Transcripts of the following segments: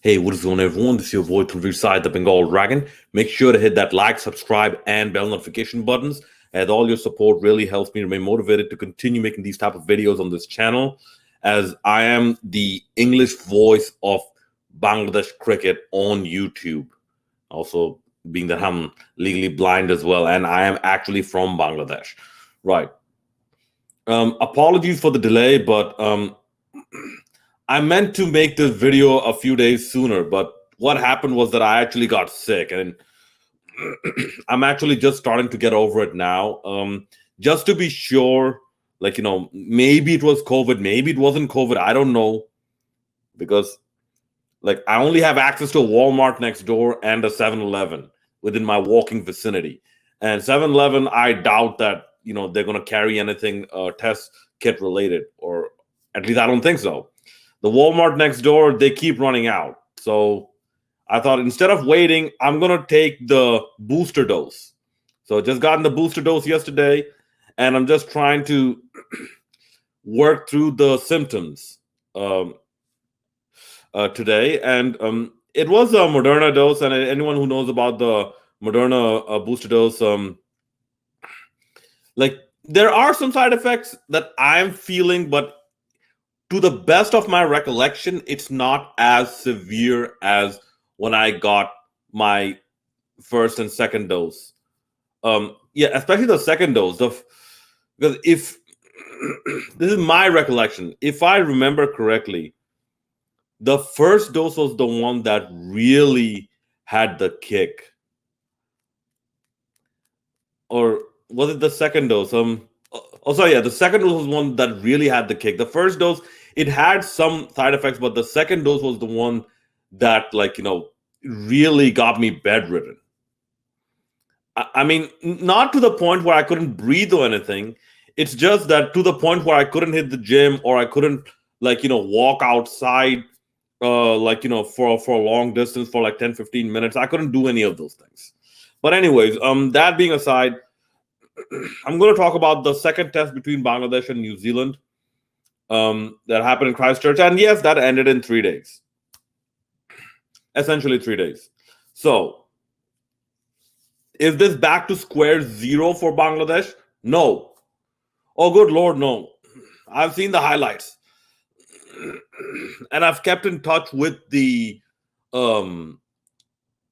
Hey, what is going on, everyone? This is your boy Tanvir Side, the Bengal Dragon. Make sure to hit that like, subscribe, and bell notification buttons, as all your support really helps me remain motivated to continue making these type of videos on this channel, as I am the English voice of Bangladesh cricket on YouTube. Also, being that I'm legally blind as well, and I am actually from Bangladesh. Right. Apologies for the delay, but I meant to make this video a few days sooner, but what happened was that I actually got sick, and I'm actually just starting to get over it now. Just to be sure, maybe it was COVID, maybe it wasn't COVID. I don't know, because I only have access to a Walmart next door and a 7-Eleven within my walking vicinity. And 7-Eleven, I doubt that they're going to carry anything test kit related, or at least I don't think so. The Walmart next door, they keep running out. So I thought, instead of waiting, I'm going to take the booster dose. So I just gotten the booster dose yesterday, and I'm just trying to work through the symptoms today. And it was a Moderna dose, and anyone who knows about the Moderna booster dose, there are some side effects that I'm feeling, but to the best of my recollection, it's not as severe as when I got my first and second dose. Yeah, especially the second dose. Because if this is my recollection, if I remember correctly, the first dose was the one that really had the kick. Or was it the second dose? Yeah, the second dose was one that really had the kick. The first dose, it had some side effects, but the second dose was the one that, really got me bedridden. I mean, not to the point where I couldn't breathe or anything. It's just that to the point where I couldn't hit the gym, or I couldn't, walk outside, for a long distance for 10, 15 minutes. I couldn't do any of those things. But anyways, that being aside, I'm going to talk about the second test between Bangladesh and New Zealand that happened in Christchurch. And yes, that ended in 3 days. Essentially 3 days. So, is this back to square zero for Bangladesh? No. Oh, good Lord, no. I've seen the highlights. And I've kept in touch with the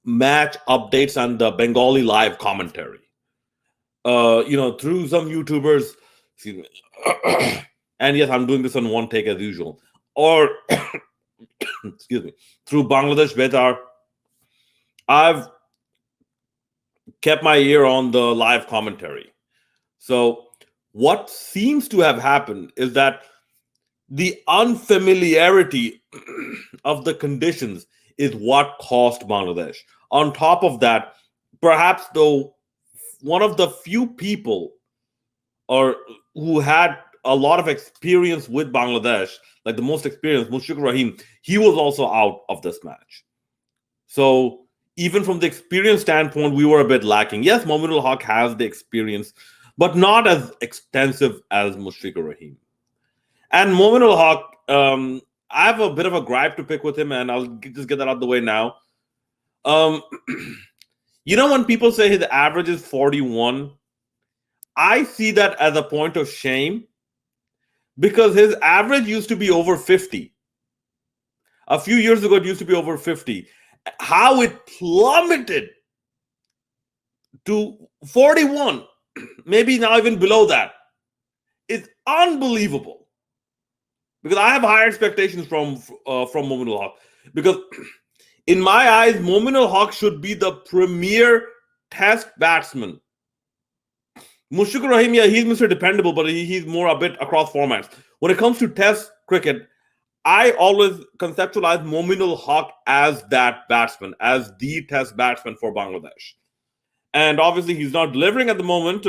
match updates and the Bengali live commentary. Through some YouTubers. Excuse me. And yes, I'm doing this on one take as usual. Or, excuse me, through Bangladesh Betar, I've kept my ear on the live commentary. So what seems to have happened is that the unfamiliarity of the conditions is what cost Bangladesh. On top of that, perhaps though, one of the few people who had a lot of experience with Bangladesh, like the most experienced, Mushfiqur Rahim, he was also out of this match. So even from the experience standpoint, we were a bit lacking. Yes, Mominul Haq has the experience, but not as extensive as Mushfiqur Rahim. And Mominul Haq, I have a bit of a gripe to pick with him, and I'll just get that out of the way now. When people say his average is 41, I see that as a point of shame, because his average used to be over 50. A few years ago, it used to be over 50. How it plummeted to 41, maybe now even below that, is unbelievable. Because I have higher expectations from Mominul Haq. Because in my eyes, Mominul Haq should be the premier test batsman. Mushfiqur Rahim, yeah, he's Mr. Dependable, but he's more a bit across formats. When it comes to test cricket, I always conceptualize Mominul Haq as that batsman, as the test batsman for Bangladesh. And obviously, he's not delivering at the moment,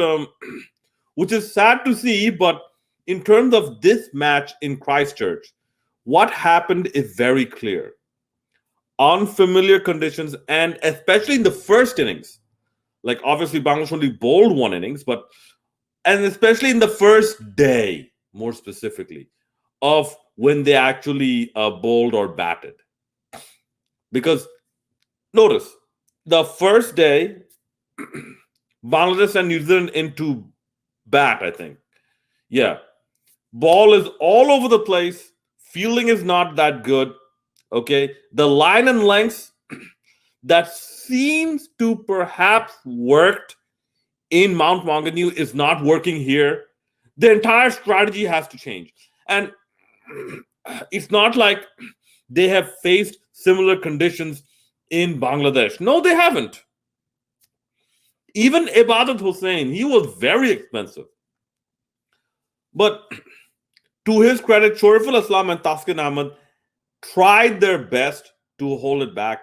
which is sad to see. But in terms of this match in Christchurch, what happened is very clear. Unfamiliar conditions, and especially in the first innings. Obviously, Bangladesh only bowled one innings, and especially in the first day, more specifically, of when they actually bowled or batted. Because notice the first day, Bangladesh and New Zealand into bat, I think. Yeah. Ball is all over the place. Fielding is not that good. Okay. The line and lengths that seems to perhaps worked in Mount Maunganui is not working here. The entire strategy has to change. And it's not like they have faced similar conditions in Bangladesh. No, they haven't. Even Ibadat Hussain, he was very expensive. But to his credit, Shoriful Islam and Taskin Ahmed tried their best to hold it back.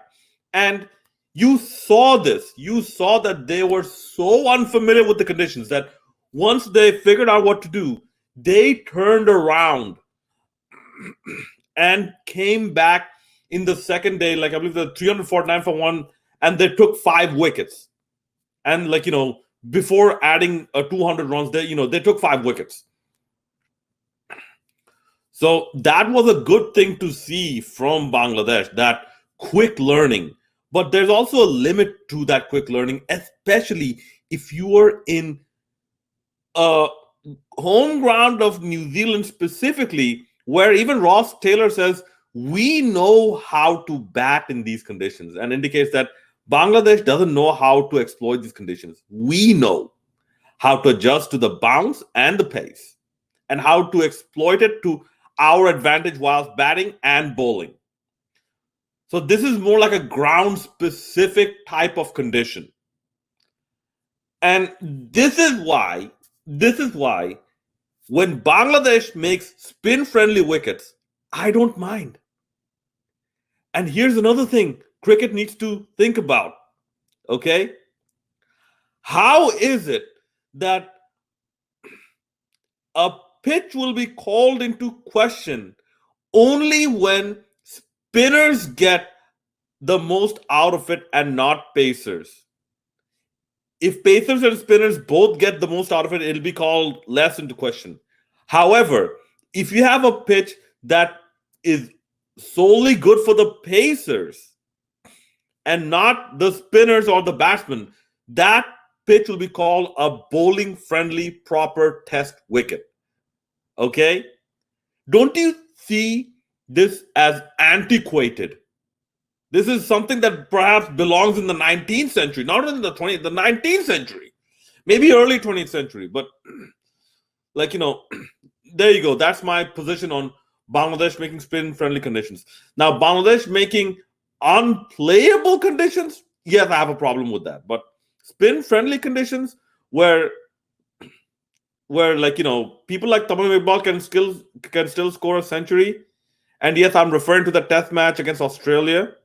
And you saw this. You saw that they were so unfamiliar with the conditions that once they figured out what to do, they turned around and came back in the second day, like I believe the 349 for one, and they took 5 wickets. And before adding a 200 runs, they took 5 wickets. So that was a good thing to see from Bangladesh, that quick learning. But there's also a limit to that quick learning, especially if you are in a home ground of New Zealand specifically, where even Ross Taylor says, we know how to bat in these conditions, and indicates that Bangladesh doesn't know how to exploit these conditions. We know how to adjust to the bounce and the pace, and how to exploit it to our advantage whilst batting and bowling. So this is more like a ground-specific type of condition. And this is why when Bangladesh makes spin-friendly wickets, I don't mind. And here's another thing cricket needs to think about. Okay? How is it that a pitch will be called into question only when spinners get the most out of it and not pacers? If pacers and spinners both get the most out of it, it'll be called less into question. However, if you have a pitch that is solely good for the pacers and not the spinners or the batsmen, that pitch will be called a bowling friendly proper test wicket. Okay? Don't you see this as antiquated? This is something that perhaps belongs in the 19th century, not in the 20th, the 19th century, maybe early 20th century. But there you go. That's my position on Bangladesh making spin-friendly conditions. Now, Bangladesh making unplayable conditions, yes, I have a problem with that. But spin-friendly conditions where people like Tamim Iqbal can still score a century. And yes, I'm referring to the test match against Australia,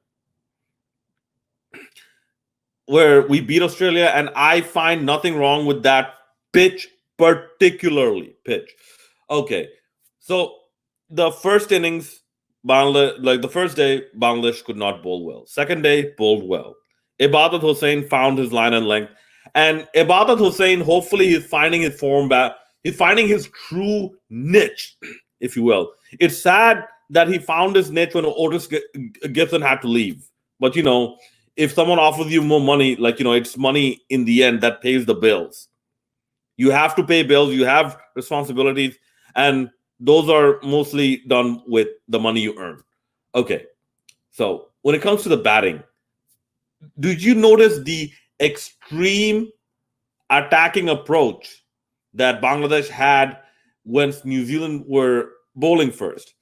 where we beat Australia, and I find nothing wrong with that pitch, particularly pitch. Okay, so the first innings, the first day, Bangladesh could not bowl well. Second day, bowled well. Ibadat Hussain found his line and length, and Ibadat Hussain, hopefully, he's finding his form back. He's finding his true niche, if you will. It's sad that he found his niche when Otis Gibson had to leave, but if someone offers you more money, it's money in the end that pays the bills. You have to pay bills, you have responsibilities, and those are mostly done with the money you earn. Okay, so when it comes to the batting, did you notice the extreme attacking approach that Bangladesh had when New Zealand were bowling first?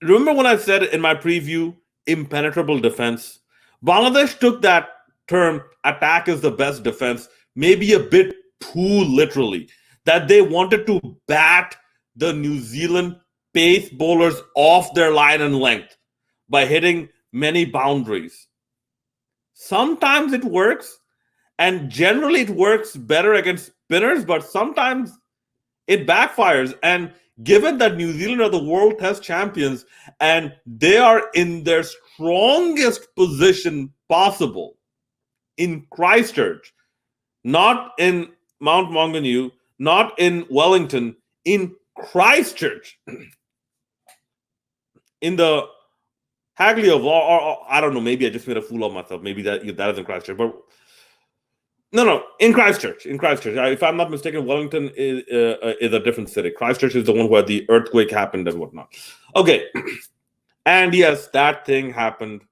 Remember when I said in my preview, impenetrable defense? Bangladesh took that term, attack is the best defense, maybe a bit too literally, that they wanted to bat the New Zealand pace bowlers off their line and length by hitting many boundaries. Sometimes it works, and generally it works better against spinners, but sometimes it backfires. And given that New Zealand are the world test champions and they are in their strongest position possible in Christchurch, not in Mount Maunganui, not in Wellington, in Christchurch, in the Hagley or I don't know. Maybe I just made a fool of myself. Maybe that isn't Christchurch, but no, in Christchurch. If I'm not mistaken, Wellington is a different city. Christchurch is the one where the earthquake happened and whatnot. Okay, and yes, that thing happened.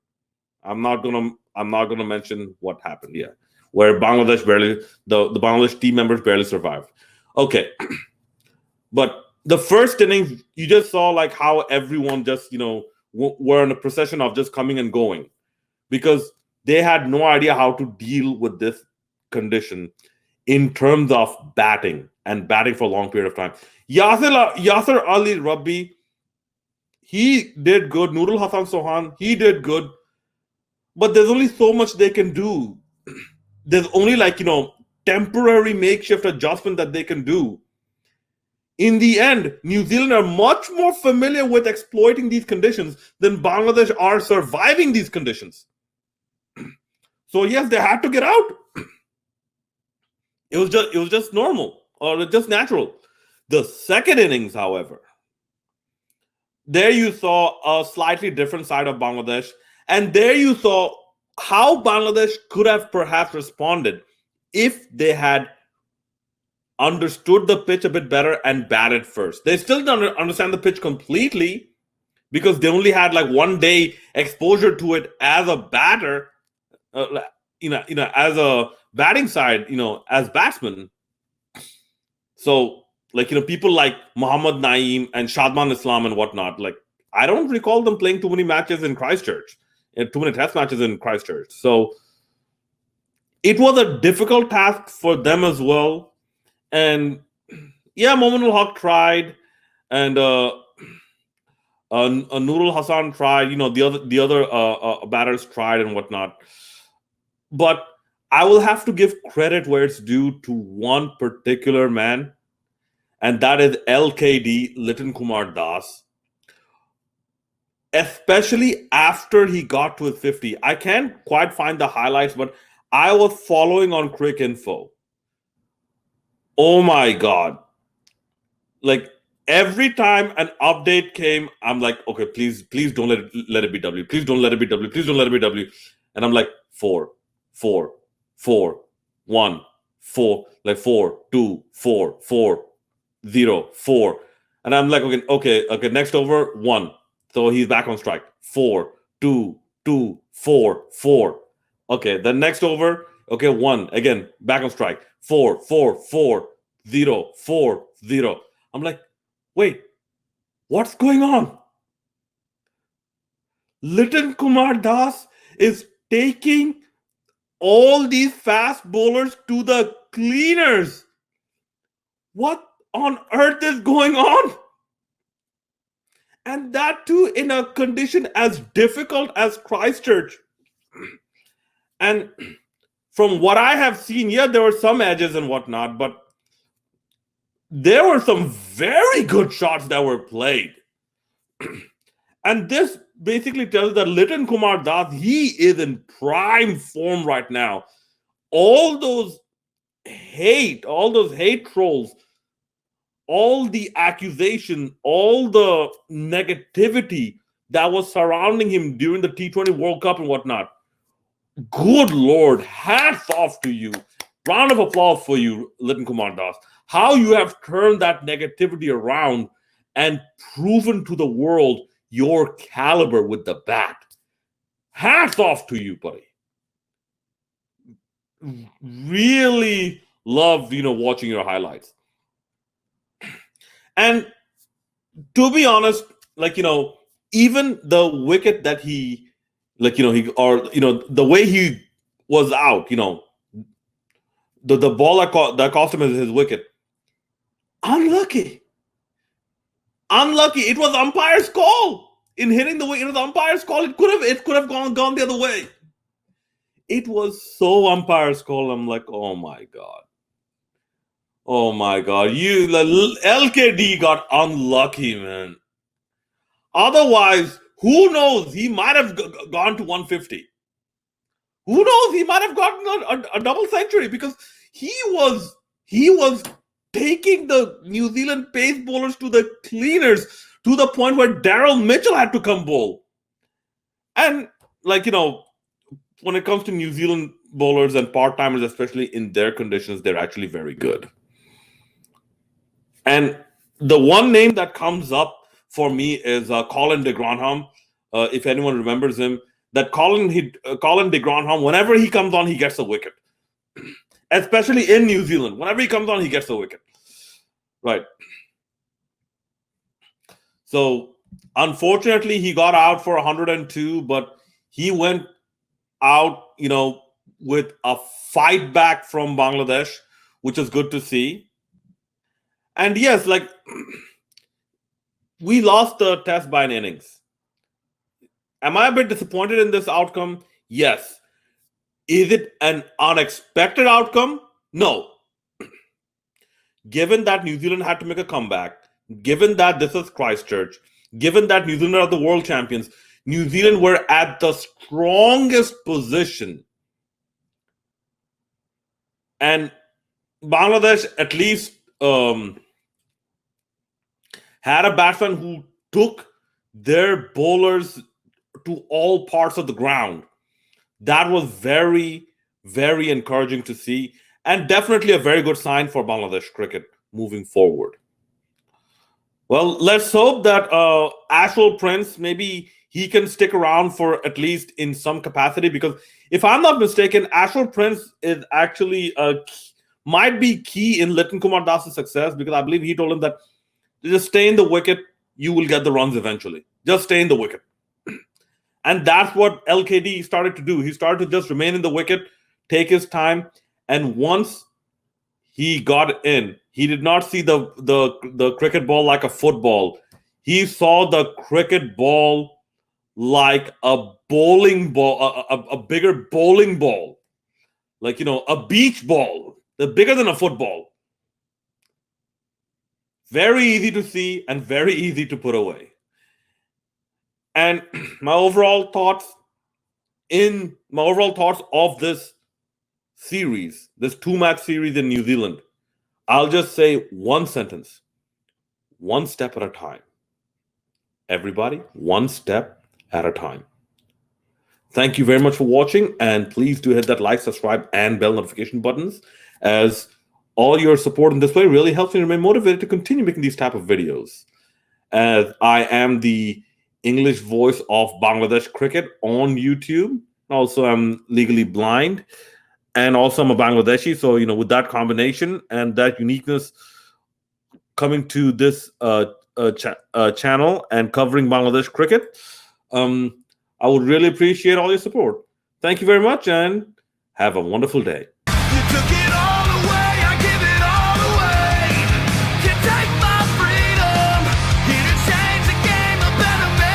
I'm not gonna mention what happened. Yeah, where Bangladesh the Bangladesh team members barely survived. Okay, but the first innings, you just saw like how everyone just were in a procession of just coming and going because they had no idea how to deal with this condition in terms of batting for a long period of time. Yasir Ali Rabbi, he did good. Nurul Hasan Sohan, he did good. But there's only so much they can do. There's only temporary makeshift adjustment that they can do. In the end, New Zealand are much more familiar with exploiting these conditions than Bangladesh are surviving these conditions. So yes, they had to get out. It was just normal or just natural. The second innings, however, there you saw a slightly different side of Bangladesh, and there you saw how Bangladesh could have perhaps responded if they had understood the pitch a bit better and batted first. They still don't understand the pitch completely because they only had like 1 day exposure to it as a batter, as a batting side, as batsmen. So, people like Muhammad Naeem and Shadman Islam and whatnot, I don't recall them playing too many matches in Christchurch, too many test matches in Christchurch. So, it was a difficult task for them as well. And yeah, Mominul Haq tried, and Nurul Hasan tried. The other batters tried and whatnot. But I will have to give credit where it's due to one particular man, and that is LKD, Liton Kumar Das. Especially after he got to his 50. I can't quite find the highlights, but I was following on Cricinfo. Oh my God. Every time an update came, I'm like, okay, please don't let it be W. Please don't let it be W. Please don't let it be W. And I'm like, 4, 4, 4, 1, 4, 4, 2, 4, 4, 0, 4. And I'm like, okay, next over, 1. So he's back on strike. 4, 2, 2, 4, 4. Okay, the next over, 1. Again, back on strike. 4, 4, 4, 0, 4, 0. I'm like, wait, what's going on? Liton Kumar Das is taking all these fast bowlers to the cleaners. What on earth is going on? And that too in a condition as difficult as Christchurch. And from what I have seen, yeah, there were some edges and whatnot, but there were some very good shots that were played. And this basically tells that Liton Kumar Das, he is in prime form right now. All those hate trolls, all the accusation, all the negativity that was surrounding him during the T20 World Cup and whatnot. Good Lord, hats off to you. Round of applause for you, Liton Kumar Das. How you have turned that negativity around and proven to the world your caliber with the bat. Hats off to you, buddy. Really love, watching your highlights. And to be honest, even the wicket that he, the way he was out, the ball that cost him his wicket. Unlucky. It was umpire's call in hitting the wicket. It was umpire's call. It could have gone the other way. It was so umpire's call. I'm like, oh my God. Oh my God. LKD got unlucky, man. Otherwise, who knows? He might have gone to 150. Who knows? He might have gotten a double century because he was taking the New Zealand pace bowlers to the cleaners to the point where Daryl Mitchell had to come bowl. And like, when it comes to New Zealand bowlers and part-timers, especially in their conditions, they're actually very good. And the one name that comes up for me is Colin de Grandhomme. If anyone remembers him, that Colin de Grandhomme, whenever he comes on, he gets a wicket. Especially in New Zealand, whenever he comes on, he gets a wicket. Right. So unfortunately, he got out for 102, but he went out, with a fight back from Bangladesh, which is good to see. And yes, like, we lost the test by an innings. Am I a bit disappointed in this outcome? Yes. Is it an unexpected outcome? No. Given that New Zealand had to make a comeback, given that this is Christchurch, given that New Zealand are the world champions, New Zealand were at the strongest position. And Bangladesh at least had a batsman who took their bowlers to all parts of the ground. That was very, very encouraging to see, and definitely a very good sign for Bangladesh cricket moving forward. Well, let's hope that Ashwell Prince, maybe he can stick around for at least in some capacity, because if I'm not mistaken, Ashwell Prince is actually might be key in Liton Kumar Das's success, because I believe he told him that just stay in the wicket, you will get the runs eventually. Just stay in the wicket. And that's what LKD started to do. He started to just remain in the wicket, take his time, and once he got in, he did not see the cricket ball like a football. He saw the cricket ball like a bowling ball, a bigger bowling ball, like, a beach ball, bigger than a football. Very easy to see and very easy to put away. And my overall thoughts of this series, this 2-match series in New Zealand, I'll just say one sentence: one step at a time. Everybody, one step at a time. Thank you very much for watching, and please do hit that like, subscribe, and bell notification buttons, as all your support in this way really helps me remain motivated to continue making these type of videos. As I am the English voice of Bangladesh cricket on YouTube. Also, I'm legally blind, and also I'm a Bangladeshi. So, with that combination and that uniqueness coming to this channel and covering Bangladesh cricket, I would really appreciate all your support. Thank you very much, and have a wonderful day.